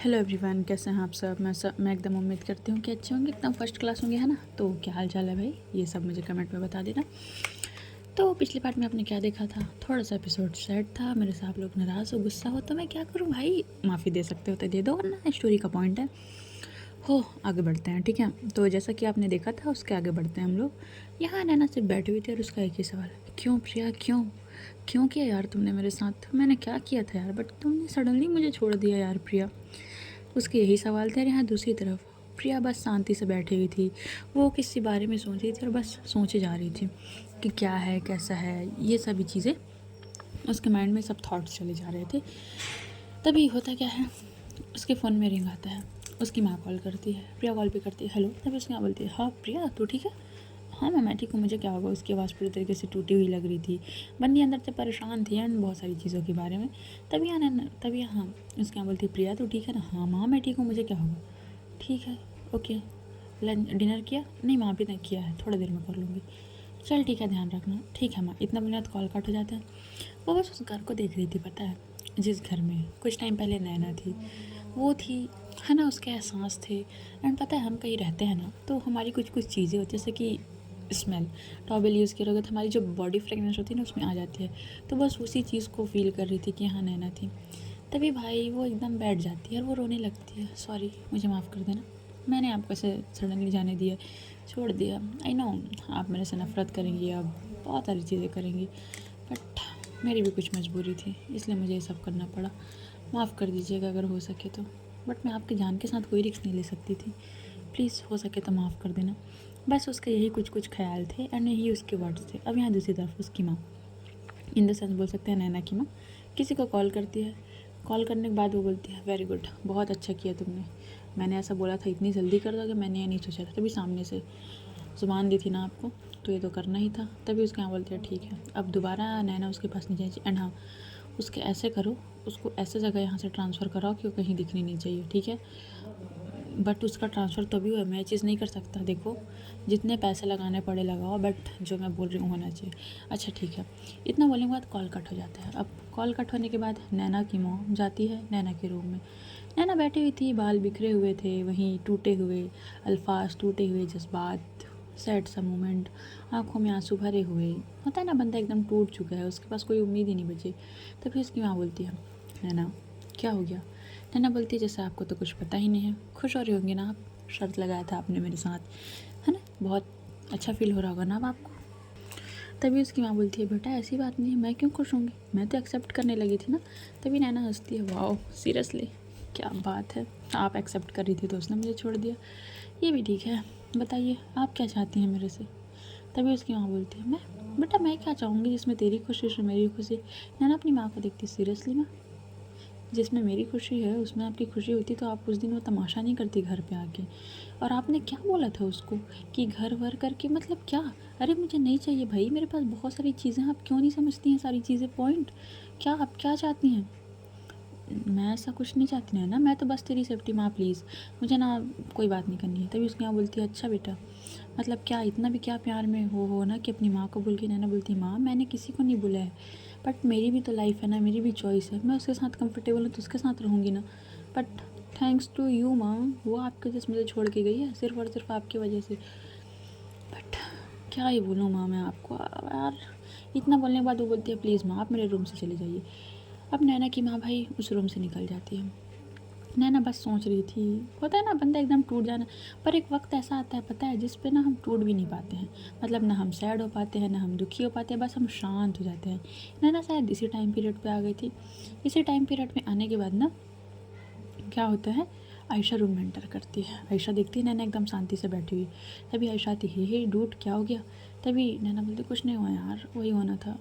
Hello everyone, कैसे हैं आप सब। मैं एकदम उम्मीद करती हूँ कि अच्छे होंगे, एकदम फर्स्ट क्लास होंगे, है ना। तो क्या हाल चाल है भाई, ये सब मुझे कमेंट में बता देना। तो पिछली पार्ट में आपने क्या देखा था, थोड़ा सा एपिसोड सैड था, मेरे से आप लोग नाराज़ हो, गुस्सा हो, तो मैं क्या करूँ भाई, माफ़ी दे सकते हो तो दे दो, वरना स्टोरी का पॉइंट है। हो आगे बढ़ते हैं, ठीक है। तो जैसा कि आपने देखा था, उसके आगे बढ़ते हैं हम लोग। यहाँ नैना सिर्फ बैठी हुई थी और उसका एक ही सवाल, क्यों प्रिया, क्यों क्यों किया यार तुमने मेरे साथ, मैंने क्या किया था यार, बट तुमने सडनली मुझे छोड़ दिया यार प्रिया। उसके यही सवाल थे। और यहाँ दूसरी तरफ प्रिया बस शांति से बैठी हुई थी। वो किसी बारे में सोच रही थी और बस सोचे जा रही थी कि क्या है, कैसा है, ये सभी चीज़ें उसके माइंड में सब थॉट्स चले जा रहे थे। तभी होता क्या है, उसके फ़ोन में रिंग आता है। उसकी माँ कॉल करती है, प्रिया कॉल पे करती है, हेलो। तभी उसकी माँ बोलती है, हाँ प्रिया तू ठीक है। हाँ मैं ठीक हूँ, मुझे क्या होगा। उसकी आवाज़ पूरी तरीके से टूटी हुई लग रही थी। बन्नी अंदर से परेशान थी एंड बहुत सारी चीज़ों के बारे में। तभी हाँ उसकी माँ बोलती है, प्रिया तू ठीक है ना। हाँ माँ मैं ठीक हूँ, मुझे क्या होगा। ठीक है, ओके। लंच डिनर किया? नहीं माँ अभी नहीं किया है, थोड़ी देर में कर लूँगी। चल ठीक है, ध्यान रखना। ठीक है माँ। इतना बोलने तो कॉल कट हो जाता है। वो बस उस घर को देख रही थी, पता है, जिस घर में कुछ टाइम पहले नैना थी, वो थी, है ना, उसके एहसास थे। एंड पता है हम कहीं रहते हैं ना, तो हमारी कुछ कुछ चीज़ें होती हैं, जैसे कि स्मेल, टॉवल यूज़ करोगे तो हमारी जो बॉडी फ्रेगनेंस होती है ना, उसमें आ जाती है। तो बस उसी चीज़ को फील कर रही थी कि हाँ नैना थी। तभी भाई वो एकदम बैठ जाती है और वो रोने लगती है, सॉरी मुझे माफ़ कर देना, मैंने आपको ऐसे सडनली जाने दिया, छोड़ दिया। आई नो आप मेरे से नफ़रत करेंगी, अब बहुत सारी चीज़ें करेंगी, बट मेरी भी कुछ मजबूरी थी, इसलिए मुझे ये सब करना पड़ा। माफ़ कर दीजिएगा अगर हो सके तो, बट मैं आपकी जान के साथ कोई रिस्क नहीं ले सकती थी। प्लीज़ हो सके तो माफ़ कर देना। बस उसके यही कुछ कुछ ख्याल थे एंड यही उसके वर्ड्स थे। अब यहाँ दूसरी तरफ उसकी माँ, इन द सेंस बोल सकते हैं नैना की माँ, किसी को कॉल करती है। कॉल करने के बाद वो बोलती है, वेरी गुड, बहुत अच्छा किया तुमने, मैंने ऐसा बोला था इतनी जल्दी कर दोगे, मैंने ये नहीं सोचा था। तभी सामने से ज़ुबान दी थी ना आपको, तो ये तो करना ही था। तभी उसके यहाँ बोलते हैं, ठीक है अब दोबारा नैना उसके पास नहीं जाए। एंड हाँ, उसके ऐसे करो, उसको ऐसे जगह यहाँ से ट्रांसफ़र कराओ कि वो कहीं दिखनी नहीं चाहिए, ठीक है। बट उसका ट्रांसफ़र तो भी हुआ, मैं ये चीज़ नहीं कर सकता। देखो जितने पैसे लगाने पड़े लगाओ, बट जो मैं बोल रही हूँ होना चाहिए। अच्छा ठीक है। इतना बोलने के बाद कॉल कट हो जाता है। अब कॉल कट होने के बाद नैना की मॉम जाती है नैना के रूम में। नैना बैठी हुई थी, बाल बिखरे हुए थे, वहीं टूटे हुए अल्फाज, टूटे हुए जज्बात, सैड सा मोमेंट, आँखों में आंसू भरे हुए। होता है ना, बंदा एकदम टूट चुका है, उसके पास कोई उम्मीद ही नहीं बची। तो फिर उसकी माँ बोलती है, नैना क्या हो गया। नैना बोलती है, जैसे आपको तो कुछ पता ही नहीं है, खुश हो रही होंगी ना आप, शर्त लगाया था आपने मेरे साथ, है ना, बहुत अच्छा फील हो रहा होगा ना अब आपको। तभी उसकी माँ बोलती है, बेटा ऐसी बात नहीं है, मैं क्यों खुश होंगी, मैं तो एक्सेप्ट करने लगी थी ना। तभी नैना हंसती है, वाओ सीरियसली, क्या बात है, आप एक्सेप्ट कर रही थी तो उसने मुझे छोड़ दिया, ये भी ठीक है। बताइए आप क्या चाहती हैं मेरे से। तभी उसकी माँ बोलती है, मैं बेटा मैं क्या चाहूँगी, जिसमें तेरी खुशी उसमें मेरी खुशी। नैना अपनी माँ को देखती, सीरियसली माँ, जिसमें मेरी खुशी है उसमें आपकी खुशी होती तो आप उस दिन वो तमाशा नहीं करती घर पे आके। और आपने क्या बोला था उसको कि घर वर करके, मतलब क्या। अरे मुझे नहीं चाहिए भाई, मेरे पास बहुत सारी चीज़ें, आप क्यों नहीं समझती हैं सारी चीज़ें, पॉइंट क्या, आप क्या चाहती हैं। मैं ऐसा कुछ नहीं चाहती ना, मैं तो बस तेरी सेफ्टी माँ, प्लीज़ मुझे ना कोई बात नहीं करनी है। तभी उसकी माँ बोलती है, अच्छा बेटा, मतलब क्या इतना भी क्या प्यार में हो ना कि अपनी माँ को भूल के। नैना बोलती, माँ मैंने किसी को नहीं बोला है, बट मेरी भी तो लाइफ है ना, मेरी भी चॉइस है, मैं उसके साथ कंफर्टेबल हूँ तो उसके साथ रहूँगी ना। बट थैंक्स टू यू माँ, वो आपके वजह से मुझे छोड़ के गई है, सिर्फ और सिर्फ आपकी वजह से। बट क्या ही बोलूँ माँ मैं आपको यार। इतना बोलने के बाद वो बोलती है, प्लीज़ माँ आप मेरे रूम से चले जाइए। अब नैना की माँ भाई उस रूम से निकल जाती है। नैना बस सोच रही थी, होता है ना बंदा एकदम टूट जाना, पर एक वक्त ऐसा आता है पता है, जिस पे ना हम टूट भी नहीं पाते हैं। मतलब ना हम सैड हो पाते हैं, ना हम दुखी हो पाते हैं, बस हम शांत हो जाते हैं। नैना शायद इसी टाइम पीरियड पे आ गई थी। इसी टाइम पीरियड में आने के बाद ना क्या होता है, आयशा रूम में एंटर करती है। आयशा देखती है नैना एकदम शांति से बैठी हुई। तभी आयशा आती है, हे डूड क्या हो गया। तभी नैना बोलती, कुछ नहीं हुआ यार, वही होना था,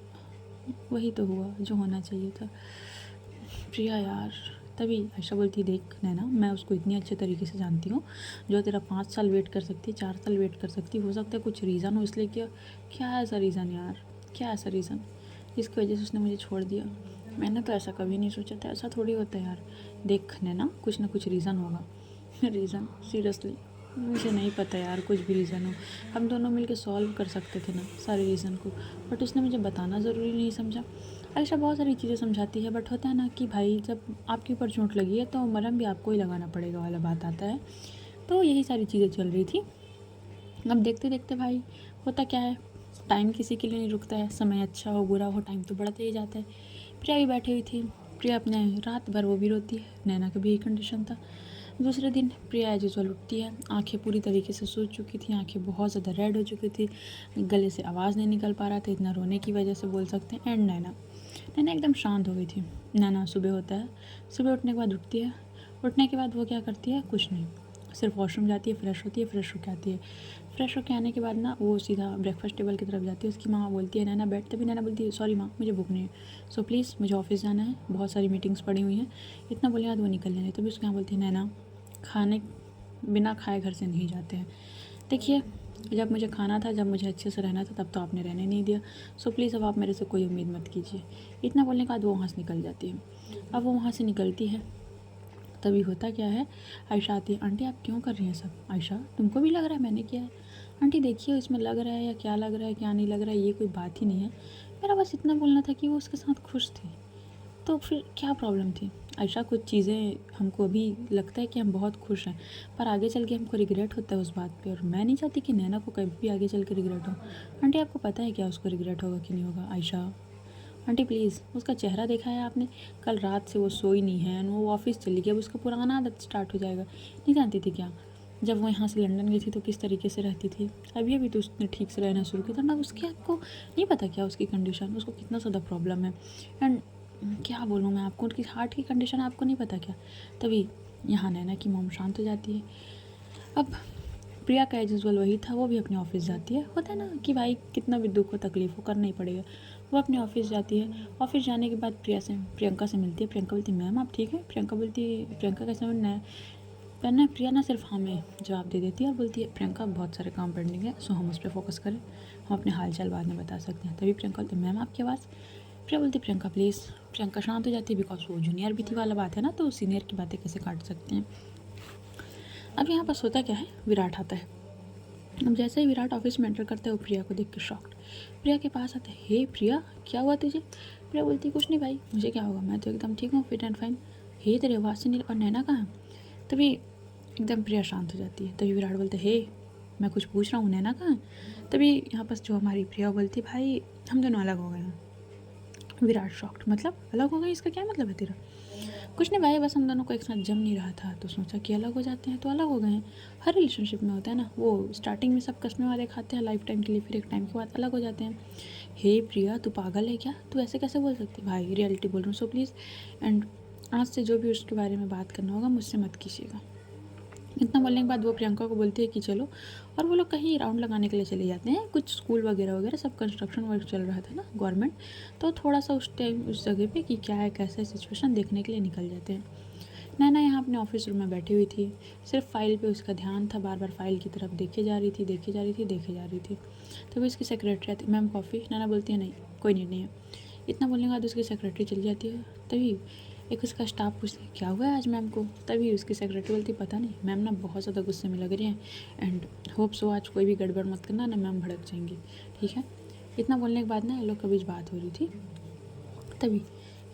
वही तो हुआ जो होना चाहिए था प्रिया यार। तभी आयशा बोलती, देख नैना, मैं उसको इतनी अच्छे तरीके से जानती हूँ, जो तेरा 5 साल वेट कर सकती है, 4 साल वेट कर सकती, हो सकता है कुछ रीज़न हो इसलिए किया। क्या ऐसा रीज़न यार, क्या ऐसा रीज़न जिसकी वजह से उसने मुझे छोड़ दिया। मैंने तो ऐसा कभी नहीं सोचा था, ऐसा थोड़ी होता है यार। देख नैना, कुछ ना कुछ रीज़न होगा। रीज़न सीरियसली, मुझे नहीं पता यार, कुछ भी रीज़न हो, हम दोनों मिलके सॉल्व कर सकते थे ना सारे रीज़न को, बट उसने मुझे बताना ज़रूरी नहीं समझा। आयशा बहुत सारी चीज़ें समझाती है, बट होता है ना कि भाई जब आपके ऊपर चोट लगी है तो मरहम भी आपको ही लगाना पड़ेगा वाला बात आता है। तो यही सारी चीज़ें चल रही थी। अब देखते देखते भाई होता क्या है, टाइम किसी के लिए नहीं रुकता है, समय अच्छा हो बुरा हो टाइम तो बढ़ते ही जाता है। प्रिया भी बैठी हुई थी। प्रिया अपने रात भर वो भी रोती है, नैना का भी यही कंडीशन था। दूसरे दिन प्रिया एज यूजुअल उठती है, आंखें पूरी तरीके से सूज चुकी थी, आंखें बहुत ज़्यादा रेड हो चुकी थी, गले से आवाज़ नहीं निकल पा रहा था, इतना रोने की वजह से बोल सकते हैं। एंड नैना नैना एकदम शांत हो गई थी। नैना सुबह होता है, सुबह उठने के बाद उठती है, उठने के बाद वो क्या करती है, कुछ नहीं, सिर्फ वॉशरूम जाती है, फ्रेश होती है, फ्रेश होके आती है। फ्रेश होके आने के बाद ना वो सीधा ब्रेकफास्ट टेबल की तरफ जाती है। उसकी माँ बोलती है नैना बैठ, तभी नैना बोलती है सॉरी माँ मुझे भूख नहीं है, सो प्लीज़ मुझे ऑफिस जाना है, बहुत सारी मीटिंग्स पड़ी हुई हैं। इतना बोलने के बाद वो निकल जाने, तभी उसकी माँ बोलती है नैना खाने बिना खाए घर से नहीं जाते हैं। देखिए जब मुझे खाना था, जब मुझे अच्छे से रहना था, तब तो आपने रहने नहीं दिया, सो प्लीज़ अब आप मेरे से कोई उम्मीद मत कीजिए। इतना बोलने के बाद वो वहाँ से निकल जाती है। अब वो वहाँ से निकलती है, तभी होता क्या है, आयशा आती है। आंटी आप क्यों कर रही हैं सब? आयशा तुमको भी लग रहा है मैंने किया है? आंटी देखिए इसमें लग रहा है या क्या लग रहा है क्या नहीं लग रहा है ये कोई बात ही नहीं है, मेरा बस इतना बोलना था कि वो उसके साथ खुश थी, तो फिर क्या प्रॉब्लम थी? आयशा कुछ चीज़ें हमको अभी लगता है कि हम बहुत खुश हैं, पर आगे चल के हमको रिग्रेट होता है उस बात पे, और मैं नहीं चाहती कि नैना को कभी भी आगे चल के रिग्रेट हो। आंटी आपको पता है क्या उसको रिग्रेट होगा कि नहीं होगा? आयशा आंटी प्लीज़, उसका चेहरा देखा है आपने? कल रात से वो सोई नहीं है, वो ऑफिस चली गई, अब उसका पुराना आदत स्टार्ट हो जाएगा। नहीं जानती थी क्या, जब वो यहाँ से लंदन गई थी तो किस तरीके से रहती थी, अभी अभी तो उसने ठीक से रहना शुरू किया था ना। उसके आपको नहीं पता क्या उसकी कंडीशन, उसको कितना ज़्यादा प्रॉब्लम है। एंड क्या बोलूँ मैं आपको, उनकी हार्ट की कंडीशन आपको नहीं पता क्या? तभी यहाँ नैना की मॉम शांत हो जाती है। अब प्रिया का एज यूजुअल वही था, वो भी अपने ऑफिस जाती है। होता है ना कि भाई कितना भी दुख हो तकलीफ हो करना ही पड़ेगा। वो अपने ऑफिस जाती है। ऑफिस जाने के बाद प्रियंका से मिलती है। प्रियंका बोलती है मैम आप ठीक है? प्रियंका बोलती है प्रियंका कैसे मिलना है? पहले प्रिया ना सिर्फ हमें जवाब दे देती है और बोलती है प्रियंका बहुत सारे काम पेंडिंग है, सो हम उस पर फोकस करें, हम अपने हाल चाल बाद में बता सकते हैं। तभी प्रियंका बोलती है मैम आपकी आवाज़। प्रिया बोलती है प्रियंका प्लीज़। प्रियंका शांत हो जाती है, बिकॉज वो जूनियर भी थी वाला बात है ना, तो सीनियर की बातें कैसे काट सकते हैं। अब यहाँ पास होता क्या है, विराट आता है। अब जैसे ही विराट ऑफिस में एंटर करता है, वो प्रिया को देख के शॉक्ड प्रिया के पास आता है। हे प्रिया क्या हुआ तुझे? प्रिया बोलती है कुछ नहीं भाई, मुझे क्या होगा, मैं तो एकदम ठीक हूँ, फिट एंड फाइन। हे तेरे आवाज़ से नहीं, और नैना कहाँ? तभी एकदम प्रिया शांत हो जाती है। तभी विराट बोलते हे मैं कुछ पूछ रहा हूँ, नैना कहाँ? तभी यहाँ पास जो हमारी प्रिया बोलती भाई हम दोनों अलग हो गए हैं। विराट शॉक्ड, मतलब अलग हो गए, इसका क्या मतलब है तेरा? कुछ नहीं भाई, बस हम दोनों को एक साथ जम नहीं रहा था तो सोचा कि अलग हो जाते हैं, तो अलग हो गए हैं। हर रिलेशनशिप में होता है ना, वो स्टार्टिंग में सब कसमें वादे खाते हैं लाइफ टाइम के लिए, फिर एक टाइम के बाद अलग हो जाते हैं। हे प्रिया तू पागल है क्या? तू ऐसे कैसे बोल सकती? भाई रियलिटी बोल रहा हूँ, सो प्लीज़। एंड आज से जो भी उसके बारे में बात करना होगा मुझसे मत कीजिएगा। इतना बोलने के बाद वो प्रियंका को बोलती है कि चलो, और वो लोग कहीं राउंड लगाने के लिए चले जाते हैं। कुछ स्कूल वगैरह वगैरह सब कंस्ट्रक्शन वर्क चल रहा था ना गवर्नमेंट, तो थोड़ा सा उस टाइम उस जगह पे कि क्या है कैसा है सिचुएशन देखने के लिए निकल जाते हैं। नैना यहाँ अपने ऑफिस रूम में बैठी हुई थी, सिर्फ फाइल पे उसका ध्यान था, बार बार फाइल की तरफ देखे जा रही थी, देखे जा रही थी, देखे जा रही थी। तभी उसकी सेक्रेटरी आती, मैम कॉफ़ी। नैना बोलती है नहीं कोई नीड नहीं है। इतना बोलने के बाद उसकी सेक्रेटरी चली जाती है। तभी एक उसका स्टाफ पूछती है क्या हुआ है आज मैम को? तभी उसकी सेक्रेटरी बोलती पता नहीं मैम ना बहुत ज़्यादा गुस्से में लग रही हैं, एंड होप सो आज कोई भी गड़बड़ मत करना ना, मैम भड़क जाएंगी, ठीक है? इतना बोलने के बाद ना इन लोग के बीच बात हो रही थी। तभी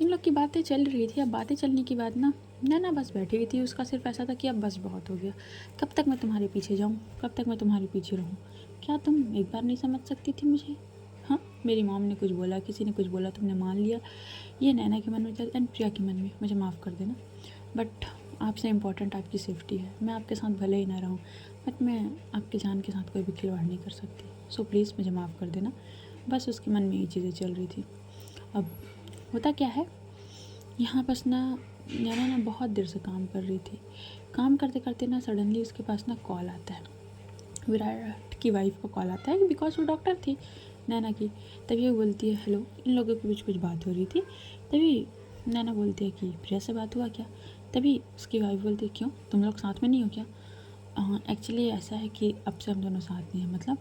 इन लोग की बातें चल रही थी। अब बातें चलने के बाद ना बस बैठी हुई थी। उसका सिर्फ ऐसा था कि अब बस बहुत हो गया, कब तक मैं तुम्हारे पीछे जाऊँ, कब तक मैं तुम्हारे पीछे रहूँ? क्या तुम एक बार नहीं समझ सकती थी मुझे? हाँ मेरी मॉम ने कुछ बोला, किसी ने कुछ बोला, तुमने मान लिया। ये नैना के मन में चल एंड प्रिया के मन में, मुझे माफ़ कर देना, बट आपसे इम्पोर्टेंट आपकी सेफ्टी है। मैं आपके साथ भले ही ना रहूँ, बट मैं आपकी जान के साथ कोई भी खिलवाड़ नहीं कर सकती, सो प्लीज़ मुझे माफ़ कर देना। बस उसके मन में ये चीज़ें चल रही थी। अब होता क्या है, यहाँ बस ना नैना ना बहुत देर से काम कर रही थी। काम करते करते ना सडनली उसके पास ना कॉल आता है, विराट की वाइफ का कॉल आता है, बिकॉज वो डॉक्टर थी नैना की। तभी वो बोलती है हेलो। इन लोगों के बीच कुछ बात हो रही थी। तभी नैना बोलती है कि प्रिया से बात हुआ क्या? तभी उसकी वाइफ बोलती है क्यों, तुम लोग साथ में नहीं हो क्या? एक्चुअली ऐसा है कि अब से हम दोनों साथ नहीं हैं, मतलब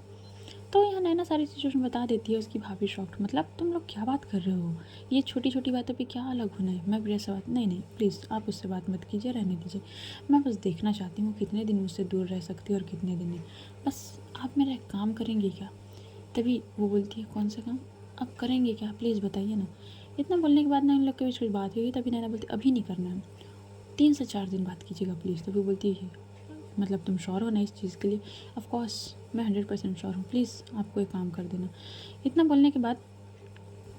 तो यहाँ नैना सारी सिचुएशन बता देती है। उसकी भाभी शॉक्ड, मतलब तुम लोग क्या बात कर रहे हो, ये छोटी छोटी बातों पे क्या अलग होना है। मैं प्रिया से बात, नहीं नहीं प्लीज़ आप उससे बात मत कीजिए, रहने दीजिए, मैं बस देखना चाहती हूँ कितने दिन मुझसे दूर रह सकती है और कितने दिन नहीं, बस आप मेरा एक काम करेंगे क्या। तभी वो बोलती है कौन सा काम, आप करेंगे क्या, प्लीज़ बताइए ना। इतना बोलने के बाद ना इन लोग के बीच कुछ बात हुई। तभी नैना बोलती अभी नहीं करना है, 3 से 4 दिन बात कीजिएगा प्लीज़। तभी वो बोलती है मतलब तुम श्योर हो ना इस चीज़ के लिए। ऑफ कोर्स मैं 100% श्योर हूँ, प्लीज़ आपको एक काम कर देना। इतना बोलने के बाद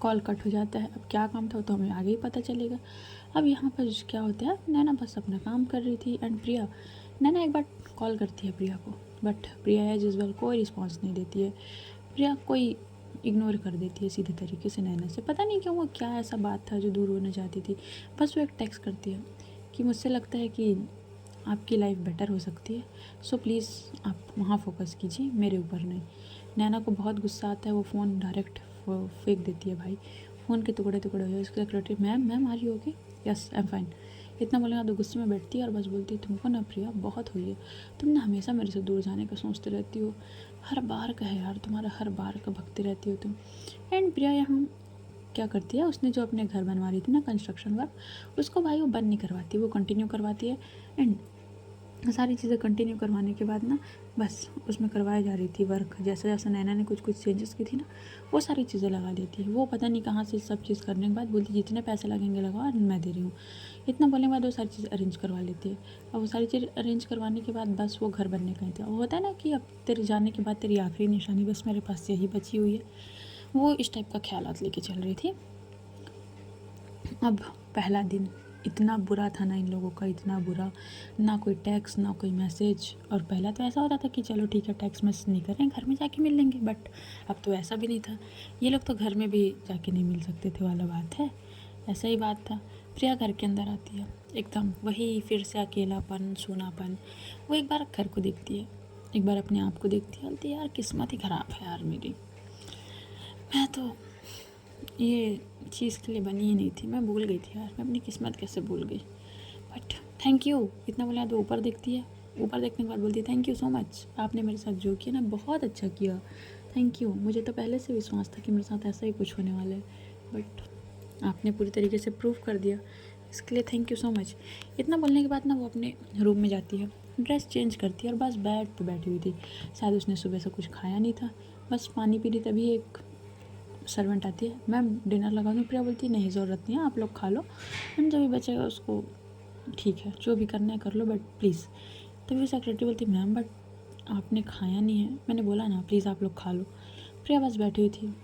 कॉल कट हो जाता है। अब क्या काम था वो तो हमें आगे ही पता चलेगा। अब यहाँ पर क्या होता है, नैना बस अपना काम कर रही थी एंड प्रिया, नैना एक बार कॉल करती है प्रिया को, बट प्रिया एज यूजुअल कोई रिस्पॉन्स नहीं देती है। प्रिया कोई इग्नोर कर देती है सीधे तरीके से नैना से। पता नहीं क्यों, वो क्या ऐसा बात था जो दूर होना चाहती थी। बस वो एक टेक्स्ट करती है कि मुझसे लगता है कि आपकी लाइफ बेटर हो सकती है, सो प्लीज़ आप वहाँ फोकस कीजिए, मेरे ऊपर नहीं। नैना को बहुत गुस्सा आता है, वो फ़ोन डायरेक्ट फेंक देती है। भाई फ़ोन के टुकड़े टुकड़े हो जाए। उसकी सेक्रेटरी, मैम मैम आ रही हो, यस आई एम फाइन। इतना बोलेगा तो गुस्से में बैठती है और बस बोलती है तुमको ना प्रिया बहुत हुई है, तुम ना हमेशा मेरे से दूर जाने का सोचते रहती हो, हर बार का है यार तुम्हारा, हर बार का भगती रहती हो तुम। एंड प्रिया यहाँ क्या करती है, उसने जो अपने घर बनवा रही थी ना कंस्ट्रक्शन वर्क, उसको भाई वो बंद नहीं करवाती, वो कंटिन्यू करवाती है। एंड सारी चीज़ें कंटिन्यू करवाने के बाद ना बस उसमें करवाई जा रही थी वर्क, जैसे जैसे नैना ने कुछ कुछ चेंजेस की थी ना, वो सारी चीज़ें लगा देती है। वो पता नहीं कहाँ से सब चीज़ करने के बाद बोलती जितने पैसे लगेंगे लगाओ और मैं दे रही हूँ। इतना बोलने के बाद वो सारी चीज़ अरेंज करवा लेती है। और वो सारी चीज़ अरेंज करवाने के बाद बस वो घर बनने का ही था। वो होता है ना कि अब तेरे जाने के बाद तेरी आखिरी निशानी बस मेरे पास यही बची हुई है, वो इस टाइप का ख्यालात लेके चल रही थी। अब पहला दिन इतना बुरा था ना इन लोगों का, इतना बुरा, ना कोई टैक्स ना कोई मैसेज। और पहला तो ऐसा होता था कि चलो ठीक है टैक्स मैसेज नहीं करें, घर में जाके मिल लेंगे, बट अब तो ऐसा भी नहीं था। ये लोग तो घर में भी जाके नहीं मिल सकते थे वाला बात है, ऐसा ही बात था। प्रिया घर के अंदर आती है, एकदम वही फिर से अकेलापन, सूनापन। वो एक बार घर को देखती है, एक बार अपने आप को देखती है, बोलती है यार किस्मत ही ख़राब है यार मेरी, मैं तो ये चीज़ के लिए बनी ही नहीं थी, मैं भूल गई थी यार, मैं अपनी किस्मत कैसे भूल गई। बट थैंक यू, इतना बोला तो ऊपर देखती है, ऊपर देखने के बाद बोलती है थैंक यू सो मच, आपने मेरे साथ जो किया ना बहुत अच्छा किया, थैंक यू। मुझे तो पहले से विश्वास था कि मेरे साथ ऐसा ही कुछ होने वाला है, बट आपने पूरी तरीके से प्रूव कर दिया, इसके लिए थैंक यू सो मच। इतना बोलने के बाद ना वो अपने रूम में जाती है, ड्रेस चेंज करती है और बस बेड पे बैठी हुई थी। शायद उसने सुबह से कुछ खाया नहीं था, बस पानी पी रही। तभी एक सर्वेंट आती है, मैम डिनर लगा दूँ। प्रिया बोलती नहीं ज़रूरत नहीं है, आप लोग खा लो, एंड जो भी बचेगा उसको ठीक है जो भी करना है कर लो, बट प्लीज़। तभी सेक्रेटरी बोलती मैम बट आपने खाया नहीं है, मैंने बोला ना प्लीज़ आप लोग खा लो। प्रिया बस बैठी हुई थी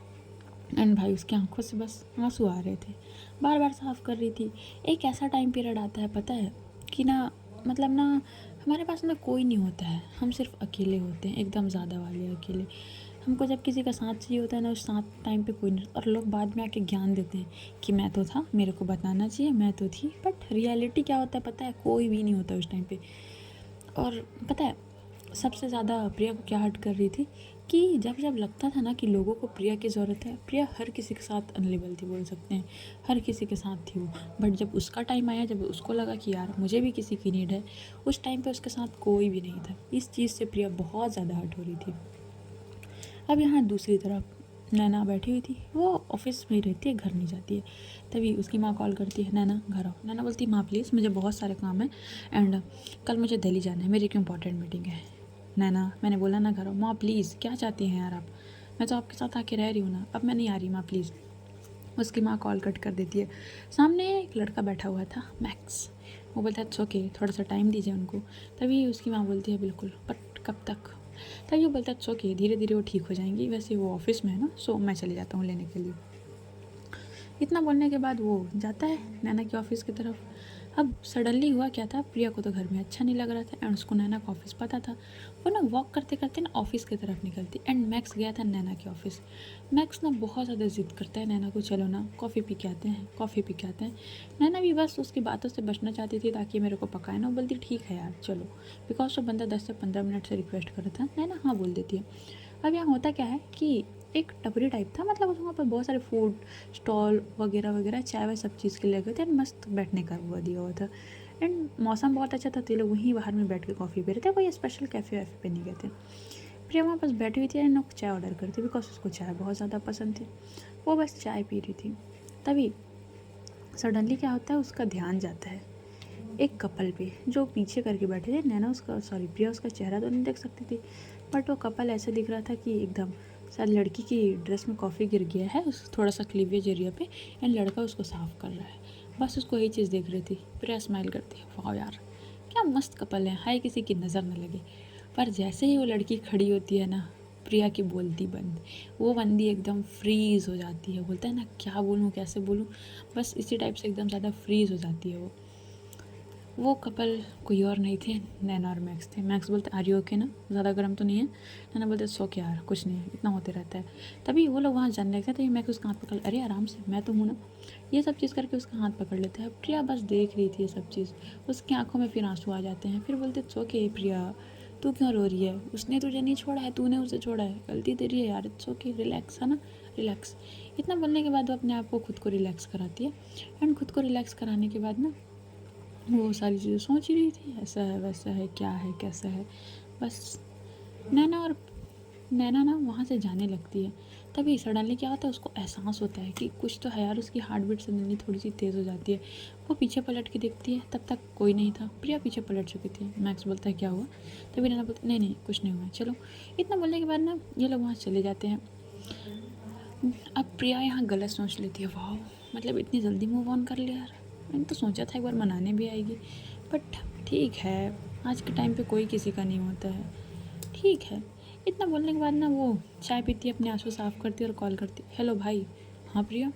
एंड भाई उसकी आंखों से बस आंसू आ रहे थे, बार बार साफ़ कर रही थी। एक ऐसा टाइम पीरियड आता है पता है कि ना, मतलब ना हमारे पास ना कोई नहीं होता है, हम सिर्फ अकेले होते हैं, एकदम ज़्यादा वाले अकेले। हमको जब किसी का साथ चाहिए होता है ना, उस साथ टाइम पे कोई नहीं, और लोग बाद में आके ज्ञान देते हैं कि मैं तो था, मेरे को बताना चाहिए, मैं तो थी। बट रियलिटी क्या होता है पता है, कोई भी नहीं होता उस टाइम पे। और पता है सबसे ज़्यादा प्रिया को क्या हर्ट कर रही थी कि जब जब लगता था ना कि लोगों को प्रिया की ज़रूरत है, प्रिया हर किसी के साथ अनलेबल थी, बोल सकते हैं हर किसी के साथ थी वो। बट जब उसका टाइम आया, जब उसको लगा कि यार मुझे भी किसी की नीड है, उस टाइम पे उसके साथ कोई भी नहीं था। इस चीज़ से प्रिया बहुत ज़्यादा हर्ट हो रही थी। अब यहाँ दूसरी तरफ नैना बैठी हुई थी, वो ऑफिस में ही रहती है, घर नहीं जाती है। तभी उसकी माँ कॉल करती है, नैना घर आओ। नैना बोलती है माँ प्लीज़ मुझे बहुत सारे काम है एंड कल मुझे दिल्ली जाना है, मेरी एक इंपॉर्टेंट मीटिंग है। नैना मैंने बोला ना घर आओ। माँ प्लीज़ क्या चाहती हैं यार आप, मैं तो आपके साथ आके रह रही हूँ ना, अब मैं नहीं आ रही माँ प्लीज़। उसकी माँ कॉल कट कर देती है। सामने एक लड़का बैठा हुआ था मैक्स, वो बोलता है इट्स ओके, थोड़ा सा टाइम दीजिए उनको। तभी उसकी माँ बोलती है बिल्कुल, बट कब तक। तभी वो बोलता है इट्स ओके, धीरे धीरे वो ठीक हो जाएंगी, वैसे वो ऑफिस में है ना, सो मैं चले जाता हूँ लेने के लिए। इतना बोलने के बाद वो जाता है नैना के ऑफिस की तरफ। अब सडनली हुआ क्या था, प्रिया को तो घर में अच्छा नहीं लग रहा था एंड उसको नैना का ऑफिस पता था। वो ना वॉक करते करते ना ऑफिस की तरफ निकलती एंड मैक्स गया था नैना के ऑफिस। मैक्स ना बहुत ज़्यादा ज़िद करता है नैना को, चलो ना कॉफ़ी पी के आते हैं, कॉफ़ी पी के आते हैं। नैना भी बस उसकी बातों से बचना चाहती थी ताकि मेरे को पकाए ना। वो बोलती ठीक है यार चलो, बिकॉज वो बंदा 10 से 15 मिनट से रिक्वेस्ट कर रहा था। नैना हाँ बोल देती है। अब यहाँ होता क्या है कि एक टपरी टाइप था, मतलब वहाँ पर बहुत सारे फूड स्टॉल वगैरह वगैरह, चाय वाय सब चीज़ के लिए गए थे एंड मस्त बैठने का हुआ दिया हुआ था एंड मौसम बहुत अच्छा था, तो ये लोग वहीं बाहर में बैठ के कॉफ़ी पी रहे थे, कोई स्पेशल कैफ़े वैफ़े पे नहीं गए थे। प्रिया वहाँ पास बैठी हुई थी और नैना चाय ऑर्डर करी थी बिकॉज उसको चाय बहुत ज़्यादा पसंद थी। वो बस चाय पी रही थी। तभी सडनली क्या होता है, उसका ध्यान जाता है एक कपल पे जो पीछे करके बैठे थे। नैना उसका प्रिया उसका चेहरा तो नहीं देख सकती थी, बट वो कपल ऐसे दिख रहा था कि एकदम शायद लड़की की ड्रेस में कॉफ़ी गिर गया है उस थोड़ा सा क्लीवेज एरिया पे, एंड लड़का उसको साफ कर रहा है। बस उसको यही चीज़ देख रही थी। प्रिया स्माइल करती है, वाह यार क्या मस्त कपल है, हाय किसी की नज़र न लगे। पर जैसे ही वो लड़की खड़ी होती है ना, प्रिया की बोलती बंद, वो बंदी एकदम फ्रीज़ हो जाती है। बोलता है ना क्या बोलूँ कैसे बोलूँ, बस इसी टाइप से एकदम ज़्यादा फ्रीज़ हो जाती है वो कपल कोई और नहीं थे, नैना और मैक्स थे। मैक्स बोलते आर यू ओके ना, ज़्यादा गर्म तो नहीं है। नैना बोलते सो क्या यार कुछ नहीं है, इतना होते रहता है। तभी वो लोग वहाँ जाने लगते हैं। तभी मैक्स उसका हाथ पकड़, अरे आराम से मैं तो हूँ ना, ये सब चीज़ करके उसका हाथ पकड़ लेते हैं। प्रिया बस देख रही थी ये सब चीज़, उसकी आंखों में फिर आंसू आ जाते हैं। फिर बोलते इट्स ओके प्रिया, तू क्यों रो रही है, उसने तुझे नहीं छोड़ा है, तूने उसे छोड़ा है, गलती तेरी है यार, इट्स ओके रिलैक्स, है ना रिलैक्स। इतना बोलने के बाद वो अपने आप को खुद को रिलैक्स कराती है। एंड खुद को रिलैक्स कराने के बाद ना वो सारी चीज़ें सोच ही रही थी, ऐसा है वैसा है क्या है कैसा है। बस नैना ना वहाँ से जाने लगती है। तभी सडनली क्या होता है, उसको एहसास होता है कि कुछ तो है यार। उसकी हार्ट बीट सडनली थोड़ी सी तेज़ हो जाती है। वो पीछे पलट के देखती है, तब तक कोई नहीं था। प्रिया पीछे पलट चुकी थी। मैक्स बोलता है क्या हुआ, तभी नैना बोलती नहीं नहीं कुछ नहीं हुआ चलो। इतना बोलने के बाद ना ये लोग वहाँ चले जाते हैं। अब प्रिया यहाँ गलत सोच लेती है, वाह मतलब इतनी जल्दी मूव ऑन कर लिया यार, मैंने तो सोचा था एक बार मनाने भी आएगी, बट ठीक है आज के टाइम पे कोई किसी का नहीं होता है, ठीक है। इतना बोलने के बाद ना वो चाय पीती है, अपने आंसू साफ़ करती है और कॉल करती है, हेलो भाई। हाँ प्रिया,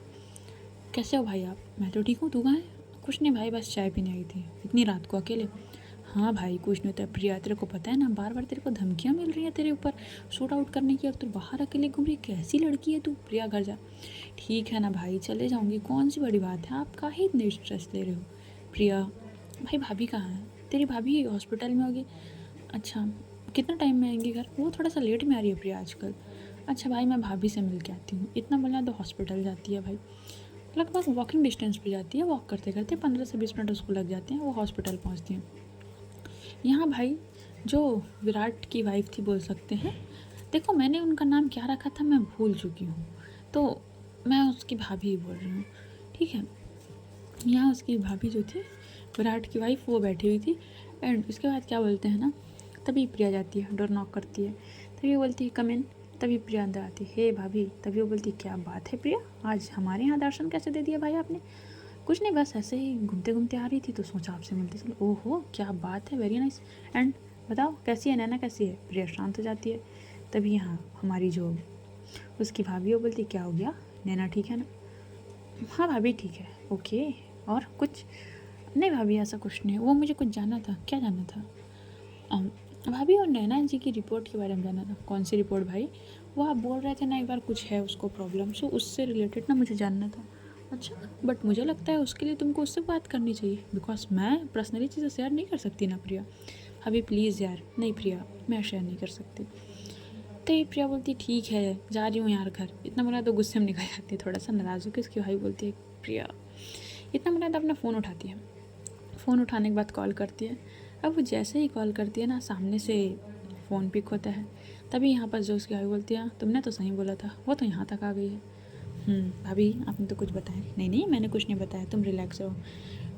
कैसे हो भाई आप। मैं तो ठीक हूँ, तू कहाँ है। कुछ नहीं भाई, बस चाय पीने आई थी, इतनी रात को अकेले। हाँ भाई कुछ नहीं होता है। प्रिया तेरे को पता है ना, बार बार तेरे को धमकियाँ मिल रही हैं तेरे ऊपर शूट आउट करने की, और तू बाहर अकेले घूम रही है, कैसी लड़की है तू। प्रिया घर जा। ठीक है ना भाई चले जाऊँगी, कौन सी बड़ी बात है, आप काहे इतने स्ट्रेस ले रहे हो। प्रिया भाई भाभी कहाँ है, तेरी भाभी हॉस्पिटल में होगी। अच्छा कितना टाइम में आएंगी घर, वो थोड़ा सा लेट में आ रही है प्रिया आजकल। अच्छा भाई मैं भाभी से मिल के आती हूँ। इतना बोला तो हॉस्पिटल जाती है भाई, लगभग वॉकिंग डिस्टेंस पे जाती है, वॉक करते करते 15 से 20 मिनट उसको लग जाते हैं, वो हॉस्पिटल पहुँचती हैं। यहाँ भाई जो विराट की वाइफ थी बोल सकते हैं, देखो मैंने उनका नाम क्या रखा था मैं भूल चुकी हूँ, तो मैं उसकी भाभी ही बोल रही हूँ, ठीक है। यहाँ उसकी भाभी जो थी विराट की वाइफ, वो बैठी हुई थी। एंड उसके बाद क्या बोलते हैं ना, तभी प्रिया जाती है, डोर नॉक करती है। तभी वो बोलती है कम इन। तभी प्रिया अंदर आती है, हे भाभी। तभी वो बोलती है क्या बात है प्रिया, आज हमारे यहाँ दर्शन कैसे दे दिया भाई आपने। कुछ नहीं बस ऐसे ही घूमते घूमते आ रही थी तो सोचा आपसे मिलते चलो। ओहो क्या बात है, वेरी नाइस। एंड बताओ कैसी है नैना, कैसी है। प्रिया शांत हो जाती है। तभी यहाँ हमारी जो उसकी भाभी वो बोलती क्या हो गया, नैना ठीक है ना। हाँ भाभी ठीक है, ओके। और कुछ नहीं भाभी ऐसा कुछ नहीं, वो मुझे कुछ जानना था। क्या जानना था। भाभी और नैना जी की रिपोर्ट के बारे में जानना था। कौन सी रिपोर्ट भाई, वो आप बोल रहे थे ना एक बार कुछ है उसको प्रॉब्लम, सो उससे रिलेटेड ना मुझे जानना था। अच्छा बट मुझे लगता है उसके लिए तुमको उससे बात करनी चाहिए, बिकॉज मैं पर्सनली चीज़ें शेयर नहीं कर सकती ना प्रिया। अभी प्लीज़ यार, नहीं प्रिया मैं शेयर नहीं कर सकती। तो ये प्रिया बोलती ठीक है जा रही हूँ यार घर। इतना बोला तो गुस्से में निकल जाती है, थोड़ा सा नाराज़ होकर उसकी भाई बोलती है प्रिया। इतना बोला तो अपना फ़ोन उठाती है। फ़ोन उठाने के बाद कॉल करती है। अब वो जैसे ही कॉल करती है ना, सामने से फ़ोन पिक होता है। तभी यहाँ पर जो उसकी भाई बोलती है तुमने तो सही बोला था, वो तो यहाँ तक आ गई है। भाभी आपने तो कुछ बताया नहीं। नहीं मैंने कुछ नहीं बताया, तुम रिलैक्स रहो।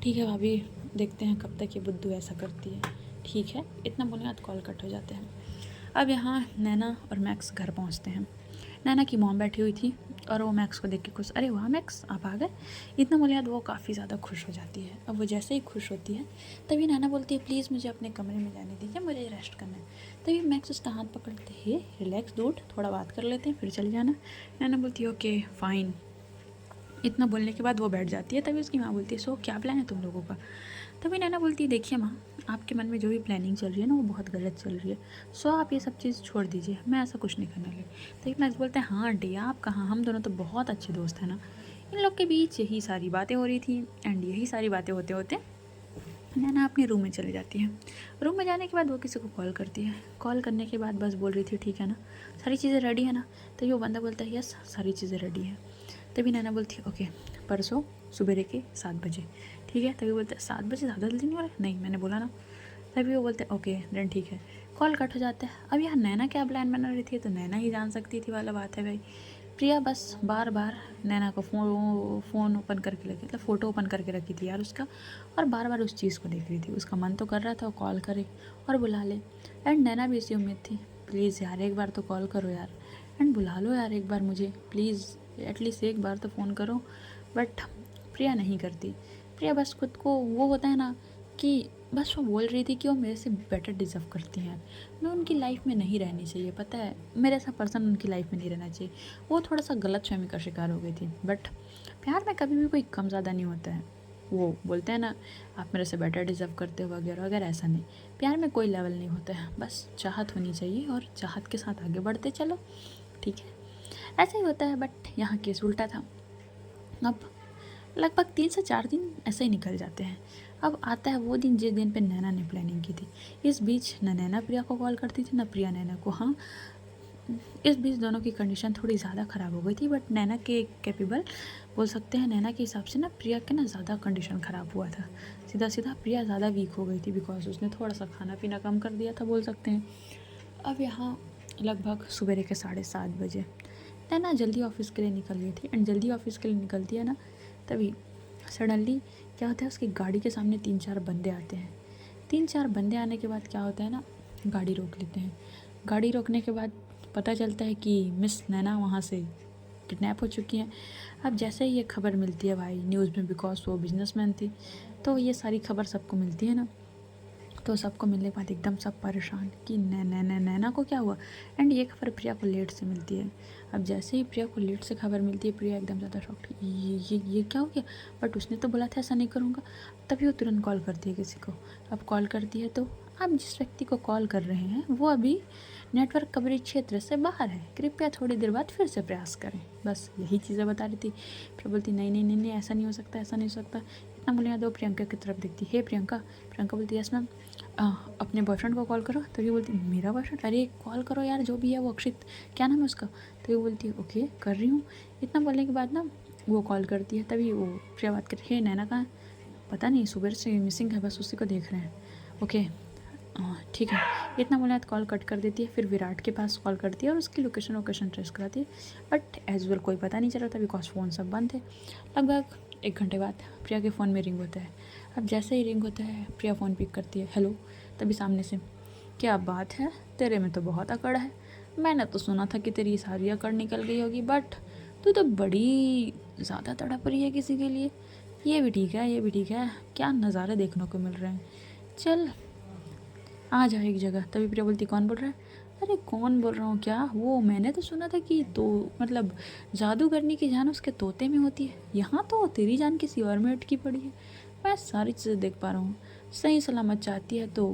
ठीक है भाभी, देखते हैं कब तक ये बुद्धू ऐसा करती है। ठीक है, इतना बोलने बाद कॉल कट हो जाते हैं। अब यहाँ नैना और मैक्स घर पहुँचते हैं। नैना की मॉम बैठी हुई थी और वो मैक्स को देख के खुश, अरे वाह मैक्स आप आ गए। इतना बोले बाद वो काफ़ी ज़्यादा खुश हो जाती है। अब वो जैसे ही खुश होती है तभी नैना बोलती है प्लीज़ मुझे अपने कमरे में जाने दीजिए, मुझे रेस्ट करना है। तभी मैक्स उसका हाथ पकड़ते हैं, रिलैक्स डूड, थोड़ा बात कर लेते हैं फिर चले जाना। नैना बोलती है ओके फ़ाइन। इतना बोलने के बाद वो बैठ जाती है। तभी उसकी माँ बोलती है सो क्या प्लान है तुम लोगों का। तभी नैना बोलती है देखिए माँ, आपके मन में जो भी प्लानिंग चल रही है ना वो बहुत गलत चल रही है, सो आप ये सब चीज़ छोड़ दीजिए, मैं ऐसा कुछ नहीं करने लगी। तभी मैक्स बोलते हैं हाँ आंटी आप कहाँ, हम दोनों तो बहुत अच्छे दोस्त हैं ना। इन लोग के बीच यही सारी बातें हो रही थी। एंड यही सारी बातें होते होते नैना अपने रूम में चली जाती है। रूम में जाने के बाद वो किसी को कॉल करती है। कॉल करने के बाद बस बोल रही थी ठीक है ना, सारी चीज़ें रेडी है ना। तभी वो बंदा बोलता है यस सारी चीज़ें रेडी हैं। तभी नैना बोलती है ओके परसों सुबह के 7 बजे, ठीक है। तभी बोलते हैं 7 बजे ज़्यादा जल्दी नहीं हो रहा है। नहीं मैंने बोला ना तभी वो बोलते हैं ओके देन ठीक है, कॉल कट हो जाता है। अब यहाँ नैना क्या प्लान बना रही थी तो नैना ही जान सकती थी वाला बात है भाई। प्रिया बस बार बार नैना को फ़ोन ओपन करके रखी, मतलब फ़ोटो ओपन करके रखी थी यार उसका, और बार बार उस चीज़ को देख रही थी। उसका मन तो कर रहा था वो कॉल करे और बुला ले, एंड नैना भी इसी उम्मीद थी, प्लीज़ यार एक बार तो कॉल करो यार, एंड बुला लो यार एक बार मुझे प्लीज़, एटलीस्ट एक बार तो फ़ोन करो। बट प्रिया नहीं करती। प्रिया बस खुद को, वो होता है ना कि बस वो बोल रही थी कि वो मेरे से बेटर डिज़र्व करती हैं, मैं उनकी लाइफ में नहीं रहनी चाहिए, पता है मेरे ऐसा पर्सन उनकी लाइफ में नहीं रहना चाहिए। वो थोड़ा सा गलतफहमी का शिकार हो गई थी। बट प्यार में कभी भी कोई कम ज़्यादा नहीं होता है। वो बोलते हैं ना आप मेरे से बेटर डिज़र्व करते हो वगैरह वगैरह, ऐसा नहीं। प्यार में कोई लेवल नहीं होता है, बस चाहत होनी चाहिए और चाहत के साथ आगे बढ़ते चलो, ठीक है। ऐसा ही होता है। बट यहाँ केस उल्टा था। अब लगभग 3 से 4 दिन ऐसे ही निकल जाते हैं। अब आता है वो दिन जिस दिन पे नैना ने प्लानिंग की थी। इस बीच न नैना प्रिया को कॉल करती थी, न प्रिया नैना को। हाँ, इस बीच दोनों की कंडीशन थोड़ी ज़्यादा ख़राब हो गई थी। बट नैना के कैपेबल बोल सकते हैं, नैना के हिसाब से ना प्रिया के ना ज़्यादा कंडीशन ख़राब हुआ था। सीधा सीधा प्रिया ज़्यादा वीक हो गई थी, बिकॉज उसने थोड़ा सा खाना पीना कम कर दिया था बोल सकते हैं। अब यहाँ लगभग सवेरे के 7:30 बजे नैना जल्दी ऑफिस के लिए निकल गई थी। एंड जल्दी ऑफिस के लिए निकलती है ना, तभी सडनली क्या होता है, उसकी गाड़ी के सामने 3-4 बंदे आते हैं। 3-4 बंदे आने के बाद क्या होता है ना, गाड़ी रोक लेते हैं। गाड़ी रोकने के बाद पता चलता है कि मिस नैना वहाँ से किडनैप हो चुकी हैं। अब जैसे ही ये खबर मिलती है भाई न्यूज़ में, बिकॉज वो बिजनेसमैन थी, तो ये सारी खबर सबको मिलती है ना, तो सबको मिलने के बाद एकदम सब परेशान कि नैना को क्या हुआ। एंड ये खबर प्रिया को लेट से मिलती है। अब जैसे ही प्रिया को लेट से खबर मिलती है, प्रिया एकदम ज़्यादा शॉक्ड, ये क्या हो गया, बट उसने तो बोला था ऐसा नहीं करूँगा। तभी वो तुरंत कॉल करती है किसी को। अब कॉल करती है तो आप जिस व्यक्ति को कॉल कर रहे हैं वो अभी नेटवर्क कवरेज क्षेत्र से बाहर है, कृपया थोड़ी देर बाद फिर से प्रयास करें। बस यही चीज़ें बता रही थी। प्रिया बोलती नहीं नहीं नहीं नहीं, ऐसा नहीं हो सकता, ऐसा नहीं हो सकता। इतना बोले दो, प्रियंका की तरफ देखती, हे प्रियंका। प्रियंका बोलती यस मैम। अपने बॉयफ्रेंड को कॉल करो। तभी बोलती मेरा बॉयफ्रेंड, अरे कॉल करो यार, जो भी है वो अक्षित, क्या नाम है उसका। तभी बोलती है ओके कर रही हूँ। इतना बोलने के बाद ना वो कॉल करती है। तभी वो प्रिया बात करती है, नैना कहाँ है, पता नहीं सुबह से मिसिंग है, बस उसी को देख रहे हैं। ओके ठीक है। इतना बोलना तो कॉल कट कर देती है। फिर विराट के पास कॉल करती है और उसकी लोकेशन ट्रेस कराती है। बट एज वेल कोई पता नहीं चला था, बिकॉज फ़ोन सब बंद थे। लगभग 1 घंटे बाद प्रिया के फ़ोन में रिंग होता है। अब जैसे ही रिंग होता है प्रिया फ़ोन पिक करती है, हेलो। तभी सामने से, क्या बात है, तेरे में तो बहुत अकड़ है। मैंने तो सुना था कि तेरी सारी अकड़ निकल गई होगी, बट तू तो बड़ी ज़्यादा तड़प रही है किसी के लिए। ये भी ठीक है, ये भी ठीक है, क्या नज़ारे देखने को मिल रहे हैं। चल आ जा एक जगह। तभी प्रिया बोलती कौन बोल रहा है। अरे कौन बोल रहा हूँ क्या, वो मैंने तो सुना था कि तो मतलब जादू करने की जान उसके तोते में होती है, यहाँ तो तेरी जान किसी और में अटकी पड़ी है। मैं सारी चीज़ें देख पा रहा हूँ। सही सलामत चाहती है तो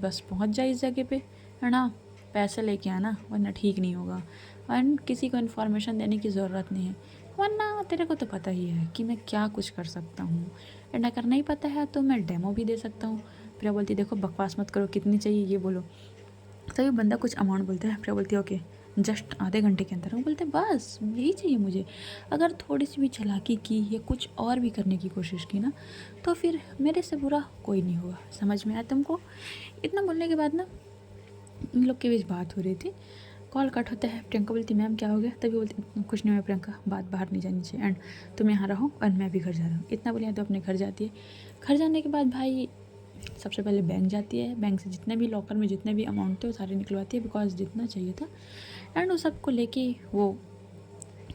बस पहुँच जाए इस जगह पे, है ना। पैसे लेके आना वरना ठीक नहीं होगा, एंड किसी को इन्फॉर्मेशन देने की ज़रूरत नहीं है, वरना तेरे को तो पता ही है कि मैं क्या कुछ कर सकता हूँ। एंड अगर नहीं पता है तो मैं डेमो भी दे सकता हूँ। प्रिया बोलती देखो बकवास मत करो, कितनी चाहिए ये बोलो। तभी बंदा कुछ अमाउंट बोलता है। प्रिया बोलती है ओके जस्ट आधे घंटे के अंदर। वो बोलते बस यही चाहिए मुझे। अगर थोड़ी सी भी चालाकी की या कुछ और भी करने की कोशिश की ना, तो फिर मेरे से बुरा कोई नहीं होगा, समझ में आया तुमको। इतना बोलने के बाद ना इन लोग के बीच बात हो रही थी। कॉल कट होता है। प्रियंका बोलती मैम क्या हो गया। तभी बोलती कुछ नहीं हुआ प्रियंका, बात बाहर नहीं जानी चाहिए, एंड तुम यहाँ रहो और मैं भी घर जा रहा हूँ। इतना बोलिए तो अपने घर जाती है। घर जाने के बाद भाई सबसे पहले बैंक जाती है। बैंक से जितने भी लॉकर में जितने भी अमाउंट थे वो सारे निकलवाती है, बिकॉज जितना चाहिए था। एंड वो सबको लेके वो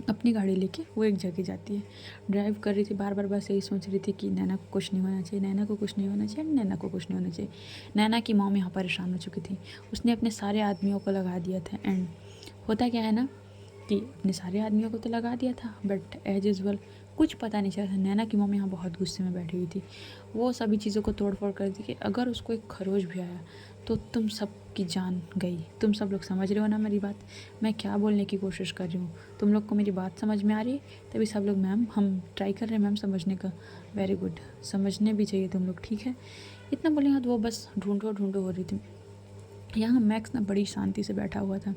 अपनी गाड़ी लेके वो एक जगह जाती है। ड्राइव कर रही थी, बार बार बस यही सोच रही थी कि नैना को कुछ नहीं होना चाहिए, नैना को कुछ नहीं होना चाहिए, नैना को कुछ नहीं होना चाहिए। नैना की मॉम यहाँ परेशान हो चुकी थी। उसने अपने सारे आदमियों को लगा दिया था। एंड होता क्या है ना कि अपने सारे आदमियों को तो लगा दिया था, बट एज यूजल कुछ पता नहीं चला था। नैना की मम्मी यहाँ बहुत गुस्से में बैठी हुई थी। वो सभी चीज़ों को तोड़ फोड़ कर दी कि अगर उसको एक खरोच भी आया तो तुम सब की जान गई। तुम सब लोग समझ रहे हो ना मेरी बात, मैं क्या बोलने की कोशिश कर रही हूँ, तुम लोग को मेरी बात समझ में आ रही है। तभी सब लोग मैम हम ट्राई कर रहे हैं मैम समझने का। वेरी गुड, समझने भी चाहिए तुम लोग, ठीक है। इतना बोले तो वो बस ढूंढो ढूंढो हो रही थी। यहाँ मैक्स ना बड़ी शांति से बैठा हुआ था।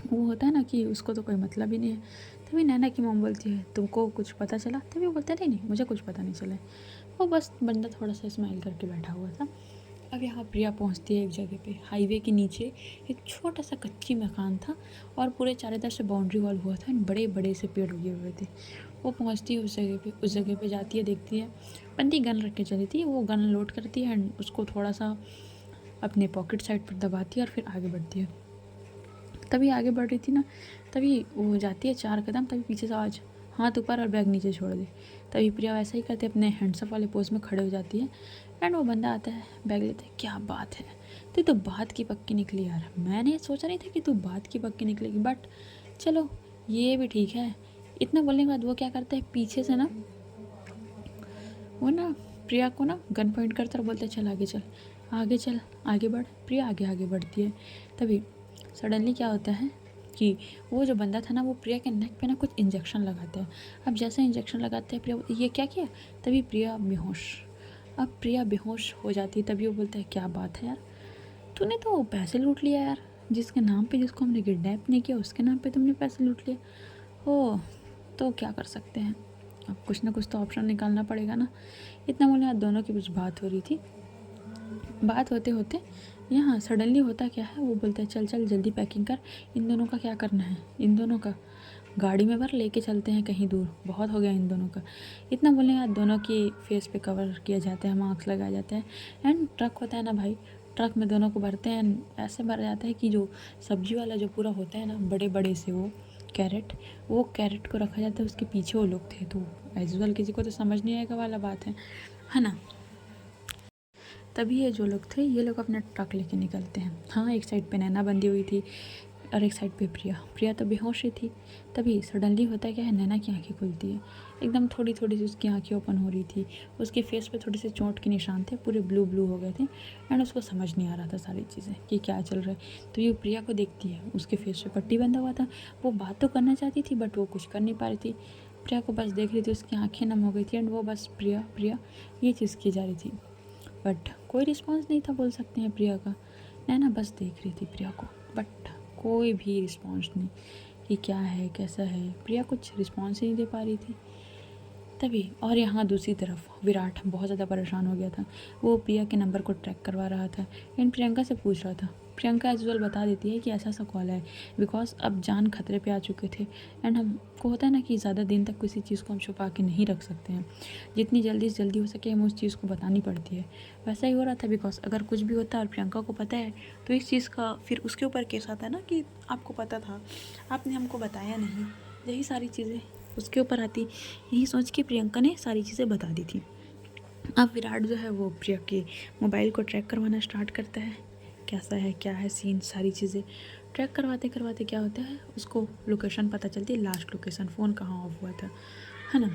वो होता है ना कि उसको तो कोई मतलब ही नहीं है। तभी नैना की मॉम बोलती है तुमको कुछ पता चला। तभी वो बोलते नहीं नहीं मुझे कुछ पता नहीं चला। वो बस बंदा थोड़ा सा स्माइल करके बैठा हुआ था। अब यहाँ प्रिया पहुँचती है एक जगह पे, हाईवे के नीचे एक छोटा सा कच्ची मकान था और पूरे चारों तरफ से बाउंड्री वॉल हुआ था, बड़े बड़े से पेड़ उगे हुए थे। वो पहुँचती है उस जगह पे जाती है, देखती है बंदी गन रख के चली थी। वो गन लोड करती है एंड उसको थोड़ा सा अपने पॉकेट साइड पर दबाती है और फिर आगे बढ़ती है। तभी आगे बढ़ रही थी ना, तभी वो जाती है 4 कदम, तभी पीछे से आवाज़, हाथ ऊपर और बैग नीचे छोड़ दे। तभी प्रिया वैसा ही करते अपने हैंड्सअप वाले पोज में खड़े हो जाती है एंड वो बंदा आता है, बैग लेते है। क्या बात है, तो बात की पक्की निकली यार, मैंने सोचा नहीं था कि तू बात की पक्की निकलेगी, बट चलो ये भी ठीक है। इतना बोलने के बाद वो क्या करता है, पीछे से ना वो ना प्रिया को ना गन पॉइंट करता और बोलते चल आगे चल, आगे चल, आगे बढ़। प्रिया आगे आगे बढ़ती है। तभी सडनली क्या होता है कि वो जो बंदा था ना, वो प्रिया के नेक पे ना कुछ इंजेक्शन लगाता है। अब जैसे इंजेक्शन लगाते हैं, प्रिया ये क्या किया, तभी प्रिया बेहोश। अब प्रिया बेहोश हो जाती है। तभी वो बोलता है क्या बात है यार, तूने तो पैसे लूट लिया यार, जिसके नाम पे, जिसको हमने किडनैप नहीं किया उसके नाम पे तुमने पैसे लूट लिए। हो तो क्या कर सकते हैं, अब कुछ ना कुछ तो ऑप्शन निकालना पड़ेगा ना। इतना बोले आज दोनों की कुछ बात हो रही थी। बात होते होते यहाँ सडनली होता क्या है, वो बोलता है चल चल जल्दी पैकिंग कर, इन दोनों का क्या करना है, इन दोनों का गाड़ी में भर लेके चलते हैं कहीं दूर, बहुत हो गया इन दोनों का। इतना बोलने के बाद दोनों की फेस पे कवर किया जाता है, मास्क लगाया जाता है एंड ट्रक होता है ना भाई, ट्रक में दोनों को भरते हैं। ऐसे भरा जाता है कि जो सब्जी वाला जो पूरा होता है ना, बड़े बड़े से वो कैरेट को रखा जाता है, उसके पीछे वो लोग थे। तो एज यूजुअल किसी को तो समझ नहीं आएगा वाला बात है ना। तभी ये जो लोग थे, ये लोग अपना ट्रक लेके निकलते हैं। हाँ, एक साइड पे नैना बंधी हुई थी और एक साइड पे प्रिया तो बेहोश ही थी। तभी सडनली होता है क्या है, नैना की आंखें खुलती है, एकदम थोड़ी थोड़ी सी उसकी आंखें ओपन हो रही थी। उसके फेस पे थोड़े से चोट के निशान थे, पूरे ब्लू ब्लू हो गए थे एंड उसको समझ नहीं आ रहा था सारी चीज़ें कि क्या चल रहा है। तो ये प्रिया को देखती है, उसके फेस पे पट्टी बंधा हुआ था। वो बात तो करना चाहती थी बट वो कुछ कर नहीं पा रही थी। प्रिया को बस देख रही थी, उसकी आँखें नम हो गई थी एंड वो बस प्रिया ये चीज़ की जा रही थी। बट कोई रिस्पॉन्स नहीं था बोल सकते हैं प्रिया का। नैना बस देख रही थी प्रिया को, बट कोई भी रिस्पॉन्स नहीं कि क्या है कैसा है। प्रिया कुछ रिस्पॉन्स ही नहीं दे पा रही थी। तभी और यहाँ दूसरी तरफ विराट बहुत ज़्यादा परेशान हो गया था। वो प्रिया के नंबर को ट्रैक करवा रहा था एंड प्रियंका से पूछ रहा था। प्रियंका एज वेल बता देती है कि ऐसा ऐसा कॉल है, बिकॉज अब जान खतरे पे आ चुके थे एंड हमको होता है ना कि ज़्यादा दिन तक किसी चीज़ को हम छुपा के नहीं रख सकते हैं। जितनी जल्दी से जल्दी हो सके हमें उस चीज़ को बतानी पड़ती है। वैसा ही हो रहा था, बिकॉज अगर कुछ भी होता है और प्रियंका को पता है तो इस चीज़ का फिर उसके ऊपर केस आता है ना कि आपको पता था, आपने हमको बताया नहीं। यही सारी चीज़ें उसके ऊपर आती। यही सोच के प्रियंका ने सारी चीज़ें बता दी थी। अब विराट जो है वो प्रिया के मोबाइल को ट्रैक करवाना स्टार्ट करता है, कैसा है क्या है सीन, सारी चीज़ें ट्रैक करवाते करवाते क्या होता है, उसको लोकेशन पता चलती है, लास्ट लोकेशन, फ़ोन कहाँ ऑफ हुआ था, है ना।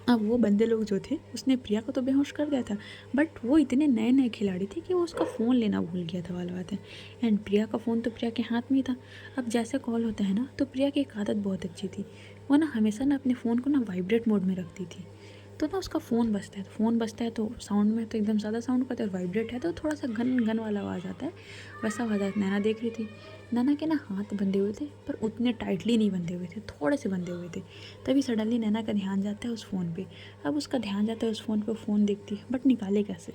अब वो बंदे लोग जो थे, उसने प्रिया को तो बेहोश कर दिया था, बट वो इतने नए नए खिलाड़ी थे कि वो उसका फ़ोन लेना भूल गया था वाला बात है। एंड प्रिया का फ़ोन तो प्रिया के हाथ में ही था। अब जैसे कॉल होता है ना, तो प्रिया की एक आदत बहुत अच्छी थी, वो ना हमेशा ना अपने फ़ोन को ना वाइब्रेट मोड में रखती थी। तो ना उसका फ़ोन बजता है तो साउंड में तो एकदम ज़्यादा साउंड करता है, और वाइब्रेट है तो थोड़ा सा घन घन वाला आवाज़ आता है, वैसा आवाज़ नैना देख रही थी। नैना के ना हाथ बंधे हुए थे पर उतने टाइटली नहीं बंधे हुए थे, थोड़े से बंधे हुए थे। तभी सडनली नैना का ध्यान जाता है उस फ़ोन पे। अब उसका ध्यान जाता है उस फ़ोन पे, फ़ोन देखती है बट निकाले कैसे,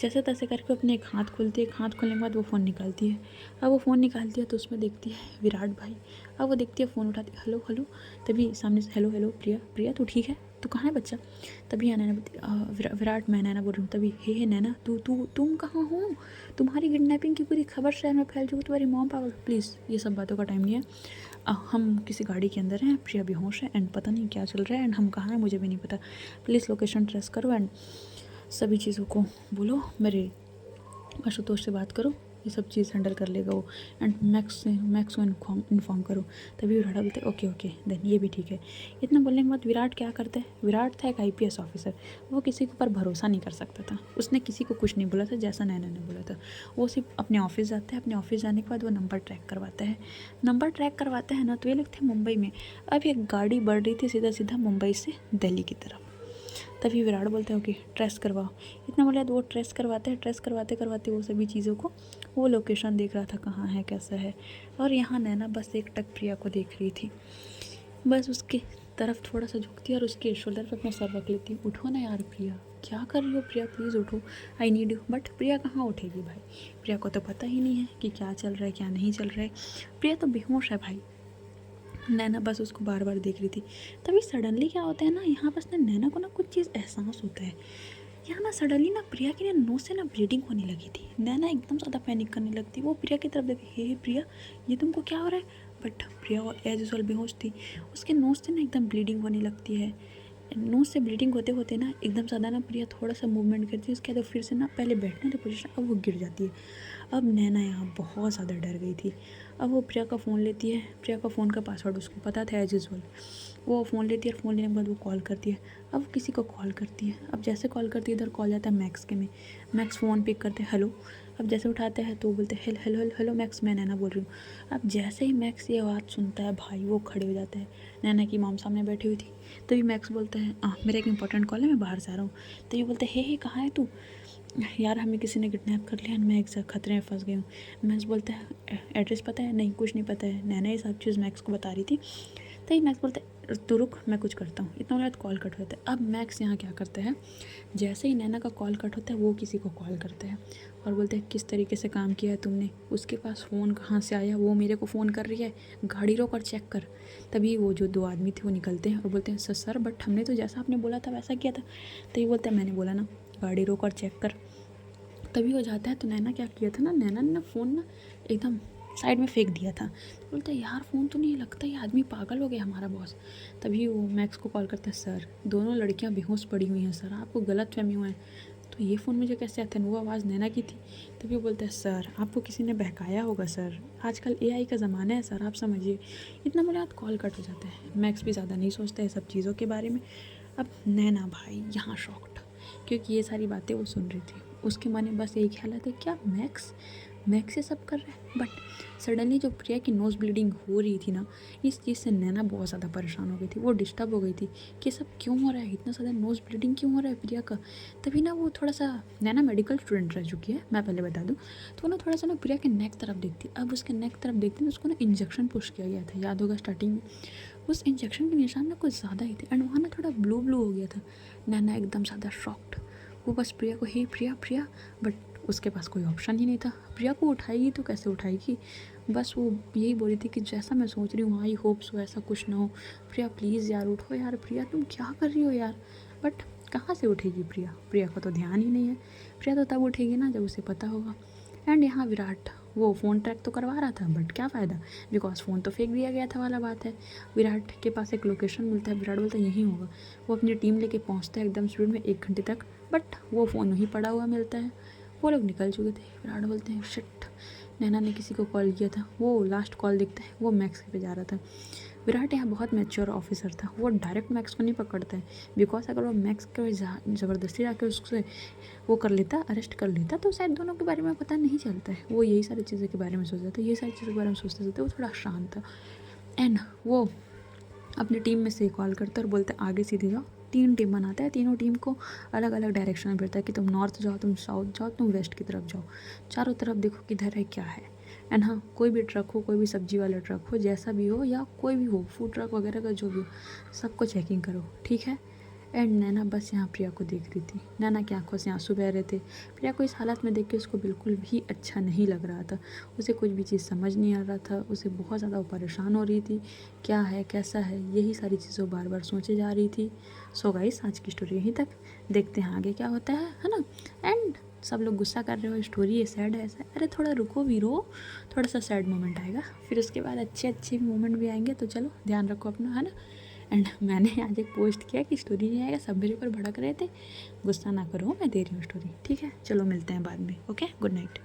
जैसे तैसे करके अपने एक हाथ खोलती है, एक हाथ खोलने के बाद वो फ़ोन निकालती है। अब वो फ़ोन निकालती है तो उसमें देखती है विराट भाई। अब वो देखती है, फ़ोन उठाती है, हेलो हेलो। तभी सामने से हेलो हेलो प्रिया तू ठीक है, तू कहाँ है बच्चा। तभी नैना बोलती विराट, मैं नैना बोल रही हूँ। तभी हे नैना तुम कहाँ हो, तुम्हारी किडनैपिंग की पूरी खबर शहर में फैल चुकी, तुम्हारी मॉम पागल। प्लीज़ ये सब बातों का टाइम नहीं है। हम किसी गाड़ी के अंदर हैं, प्रिया बेहोश है एंड पता नहीं क्या चल रहा है एंड हम कहाँ हैं मुझे भी नहीं पता। प्लीज़ लोकेशन ट्रेस करो एंड सभी चीज़ों को बोलो, मेरे आशुतोष से बात करो, ये सब चीज़ हैंडल कर लेगा वो, एंड मैक्स को इन्फॉर्म करो। तभी विराट बोलते ओके देन ये भी ठीक है। इतना बोलने के बाद विराट क्या करता है, विराट था एक IPS ऑफिसर, वो किसी के ऊपर भरोसा नहीं कर सकता था। उसने किसी को कुछ नहीं बोला था जैसा नैना ने बोला था। वो सिर्फ अपने ऑफिस जाता है, अपने ऑफिस जाने के बाद वो नंबर ट्रैक करवाता है ना। तो ये लोग थे मुंबई में। अब एक गाड़ी बढ़ रही थी सीधा सीधा मुंबई से दिल्ली की तरफ। तभी विराट बोलते हैं ओके ट्रेस करवाओ। इतना बोला तो वो ट्रेस करवाते करवाते वो सभी चीज़ों को, वो लोकेशन देख रहा था कहाँ है कैसा है। और यहाँ नैना बस एक टक प्रिया को देख रही थी, बस उसके तरफ थोड़ा सा झुकती है और उसके शोल्डर पर अपना सर रख लेती है, उठो ना यार प्रिया, क्या कर रही हो प्रिया, प्लीज़ उठो, आई नीड यू। बट प्रिया कहाँ उठेगी भाई, प्रिया को तो पता ही नहीं है कि क्या चल रहा है क्या नहीं चल रहा है। प्रिया तो बेहोश है भाई। नैना बस उसको बार बार देख रही थी। तभी सडनली क्या होता है ना, यहाँ बस ना नैना को ना कुछ चीज़ एहसास होता है। यहाँ ना सडनली ना प्रिया की ना नोज से ना ब्लीडिंग होने लगी थी। नैना एकदम ज़्यादा पैनिक करने लगती। वो प्रिया की तरफ देखी, हे प्रिया ये तुमको क्या हो रहा है। बट प्रिया एज यूजल बेहोश थी। उसके नोज से ना एकदम ब्लीडिंग होने लगती है। नोज से ब्लीडिंग होते होते ना एकदम ज़्यादा ना प्रिया थोड़ा सा मूवमेंट करती है। उसके बाद फिर से ना पहले बैठने की पोजीशन, अब वो गिर जाती है। अब नैना यहाँ बहुत ज़्यादा डर गई थी। अब वो प्रिया का फ़ोन लेती है। प्रिया का फ़ोन का पासवर्ड उसको पता था एज यूजल। वो फ़ोन लेती है और फ़ोन लेने के बाद वो कॉल करती है। अब वो किसी को कॉल करती है। अब जैसे कॉल करती है इधर कॉल जाता है मैक्स के में। मैक्स फ़ोन पिक करते हैं, हेलो। अब जैसे उठाते हैं तो वो बोलते हैं hello hello hello hello max, मैं नैना बोल रही हूँ। अब जैसे ही मैक्स ये आवाज़ सुनता है भाई वो खड़े हो जाता है। नैना की मॉम सामने बैठी हुई थी। तभी मैक्स बोलता है मेरा एक इंपॉर्टेंट कॉल है, मैं बाहर जा रहा हूँ। तो ये बोलते हे कहाँ है तू, यार हमें किसी ने किडनैप कर लिया, मैं एक खतरे में फंस गई हूँ। मैक्स बोलता है एड्रेस पता है, नहीं कुछ नहीं पता है। नैना ये सब चीज़ मैक्स को बता रही थी। तभी मैक्स बोलता है तू रुक मैं कुछ करता हूँ। इतना बोला तो कॉल कट होता है। अब मैक्स यहाँ क्या करते हैं, जैसे ही नैना का कॉल कट होता है वो किसी को कॉल करते हैं और बोलते हैं किस तरीके से काम किया है तुमने, उसके पास फ़ोन कहाँ से आया, वो मेरे को फ़ोन कर रही है, गाड़ी रोक और चेक कर। तभी वो जो दो आदमी थे वो निकलते हैं और बोलते हैं सर बट हमने तो जैसा आपने बोला था वैसा किया था। तो ये बोलता है मैंने बोला ना गाड़ी रोक और चेक कर। तभी हो जाता है। तो नैना क्या किया था ना, नैना ने ना फ़ोन ना एकदम साइड में फेंक दिया था। तो बोलता है यार फ़ोन तो नहीं लगता, ये आदमी पागल हो गया हमारा बॉस। तभी वो मैक्स को कॉल करता है, सर दोनों लड़कियां बेहोश पड़ी हुई हैं सर, आपको गलत फहमी हुआ है। तो ये फ़ोन मुझे कैसे आता है, वो आवाज़ नैना की थी। तभी वो बोलता है सर आपको किसी ने बहकाया होगा सर, आजकल एआई का ज़माना है सर, आप समझिए। इतना बोले आज कॉल कट हो जाता है। मैक्स भी ज़्यादा नहीं सोचता है सब चीज़ों के बारे में। अब नैना भाई यहाँ शॉक्ड, क्योंकि ये सारी बातें वो सुन रही थी। उसके मन में बस यही ख्याल आता है क्या मैक्स मैक्स ये सब कर रहा है। बट सडनली जो प्रिया की नोज़ ब्लीडिंग हो रही थी ना, इस चीज़ से नैना बहुत ज़्यादा परेशान हो गई थी। वो डिस्टर्ब हो गई थी कि सब क्यों हो रहा है, इतना ज़्यादा नोज़ ब्लीडिंग क्यों हो रहा है प्रिया का। तभी ना वो थोड़ा सा, नैना मेडिकल स्टूडेंट रह चुकी है मैं पहले बता दूँ। तो ना थोड़ा सा ना प्रिया के नेक तरफ देखती। अब उसके नेक तरफ देखती ना उसको ना इंजेक्शन पुश किया गया था, याद होगा स्टार्टिंग में। उस इंजेक्शन के निशान ना कुछ ज़्यादा ही थे एंड वहाँ ना थोड़ा ब्लू ब्लू हो गया था। नैना एकदम ज़्यादा शॉक्ड। वो बस प्रिया को हे प्रिया प्रिया, बट उसके पास कोई ऑप्शन ही नहीं था। प्रिया को उठाएगी तो कैसे उठाएगी। बस वो यही बोली थी कि जैसा मैं सोच रही हूँ आई होप सो ऐसा कुछ ना हो। प्रिया प्लीज़ यार उठो यार, प्रिया तुम क्या कर रही हो यार। बट कहाँ से उठेगी प्रिया, प्रिया का तो ध्यान ही नहीं है। प्रिया तो तब उठेगी ना जब उसे पता होगा। एंड यहाँ विराट वो फ़ोन ट्रैक तो करवा रहा था बट क्या फ़ायदा, बिकॉज फ़ोन तो फेंक दिया गया था वाला बात है। विराट के पास एक लोकेशन मिलता है, विराट बोलता है यहीं होगा। वो अपनी टीम लेके पहुंचता है एकदम स्पीड में 1 घंटे तक, बट वो फ़ोन वहीं पड़ा हुआ मिलता है। वो लोग निकल चुके थे। विराट बोलते हैं शिट, नैना ने किसी को कॉल किया था। वो लास्ट कॉल देखता है वो मैक्स पे जा रहा था। विराट यहाँ बहुत मैच्योर ऑफिसर था, वो डायरेक्ट मैक्स को नहीं पकड़ता है, बिकॉज अगर वो मैक्स को ज़बरदस्ती जाकर उससे वो कर लेता, अरेस्ट कर लेता, तो शायद दोनों के बारे में पता नहीं चलता है। वो यही सारी चीज़ों के बारे में सोचता था, ये सारी चीज़ों के बारे में सोचते सोचते वो थोड़ा शांत था। एंड वो अपनी टीम में से कॉल करता है और बोलता है आगे सीधे जाओ। 3 टीम बनाता है, तीनों टीम को अलग अलग डायरेक्शन में भेजता है कि तुम नॉर्थ जाओ, तुम साउथ जाओ, तुम वेस्ट की तरफ जाओ, चारों तरफ देखो किधर है क्या है। एंड हाँ कोई भी ट्रक हो, कोई भी सब्जी वाला ट्रक हो, जैसा भी हो या कोई भी हो फूड ट्रक वगैरह का जो भी हो, सबको चेकिंग करो, ठीक है। एंड नैना बस यहाँ प्रिया को देख रही थी। नैना की आंखों से आंसू बह रहे थे। प्रिया को इस हालत में देख के उसको बिल्कुल भी अच्छा नहीं लग रहा था। उसे कुछ भी चीज़ समझ नहीं आ रहा था। उसे बहुत ज़्यादा परेशान हो रही थी, क्या है कैसा है, यही सारी चीज़ों बार बार सोचे जा रही थी। सो गाइस आज की स्टोरी यहीं तक, देखते हैं आगे क्या होता है ना। एंड सब लोग गुस्सा कर रहे हो स्टोरी ये सैड है ऐसा, अरे थोड़ा रुको भी, रो थोड़ा सा सैड मोमेंट आएगा, फिर उसके बाद अच्छे अच्छे मोमेंट भी आएंगे। तो चलो ध्यान रखो अपना, है ना। एंड मैंने आज एक पोस्ट किया कि स्टोरी नहीं आएगा, सब मेरे ऊपर भड़क रहे थे। गुस्सा ना करो, मैं दे रही हूँ स्टोरी, ठीक है। चलो मिलते हैं बाद में, ओके, गुड नाइट।